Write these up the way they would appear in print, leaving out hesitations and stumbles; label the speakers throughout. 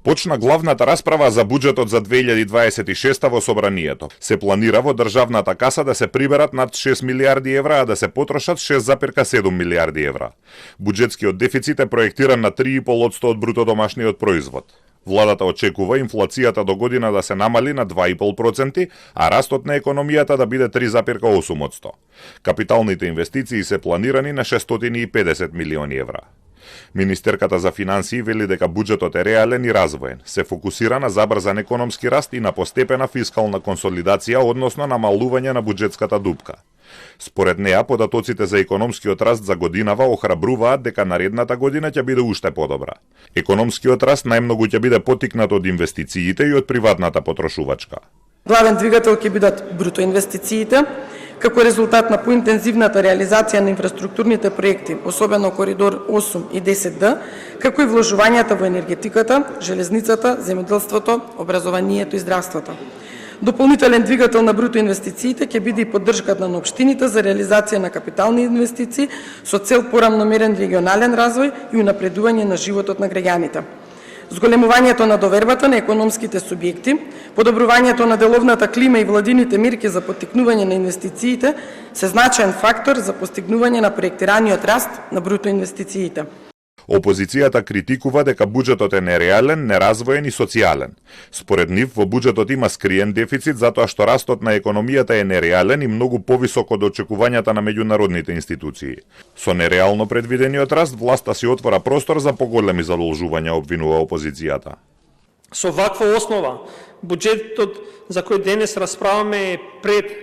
Speaker 1: Почна главната расправа за буџетот за 2026 во собранието. Се планира во државната каса да се приберат над 6 милиарди евра, а да се потрошат 6,7 милиарди евра. Буџетскиот дефицит е проектиран на 3,5% од бруто домашниот производ. Владата очекува инфлацијата до година да се намали на 2,5%, а растот на економијата да биде 3,8%. Капиталните инвестиции се планирани на 650 милиони евра. Министерката за финансии вели дека буџетот е реален и развоен, се фокусира на забрзан економски раст и на постепена фискална консолидација, односно намалување на буџетската дупка. Според неа, податоците за економскиот раст за годинава охрабруваат дека наредната година ќе биде уште подобра. Економскиот раст најмногу ќе биде поттикнат од инвестициите и од приватната потрошувачка.
Speaker 2: Главен двигател ќе бидат бруто инвестициите, како резултат на поинтензивната реализација на инфраструктурните проекти, особено Коридор 8 и 10Д, како и вложувањата во енергетиката, железницата, земјоделството, образованието и здравството. Дополнителен двигател на бруто инвестициите ќе биде и поддршката на општините за реализација на капитални инвестиции со цел порамномерен регионален развој и унапредување на животот на граѓаните. Зголемувањето на довербата на економските субјекти, подобрувањето на деловната клима и владините мерки за поттикнување на инвестициите се значаен фактор за постигнување на проектираниот раст на бруто инвестициите.
Speaker 1: Опозицијата критикува дека буџетот е нереален, неразвоен и социјален. Според нив, во буџетот има скриен дефицит затоа што растот на економијата е нереален и многу повисок од очекувањата на меѓународните институции. Со нереално предвидениот раст, власта си отвора простор за поголеми задолжувања, обвинува опозицијата.
Speaker 3: Со ваква основа, буџетот за кој денес расправаме е пред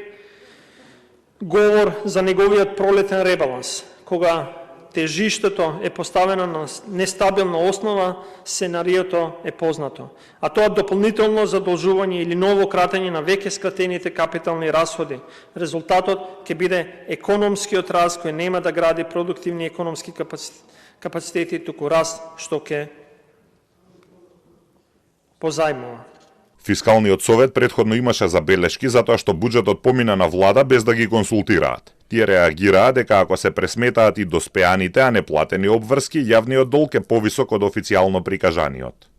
Speaker 3: говор за неговиот пролетен ребаланс, кога тежиштето е поставено на нестабилна основа, сценариото е познато. А тоа дополнително задолжување или ново кратење на веќе скратените капитални расходи. Резултатот ќе биде економскиот раст кој нема да гради продуктивни економски капацитети, туку раст што ќе позајмува.
Speaker 1: Фискалниот совет претходно имаше забелешки затоа што буџетот помина на влада без да ги консултираат. Тие реагираа дека ако се пресметаат и доспеаните, а неплатени обврски, јавниот долг е повисок од официјално прикажаниот.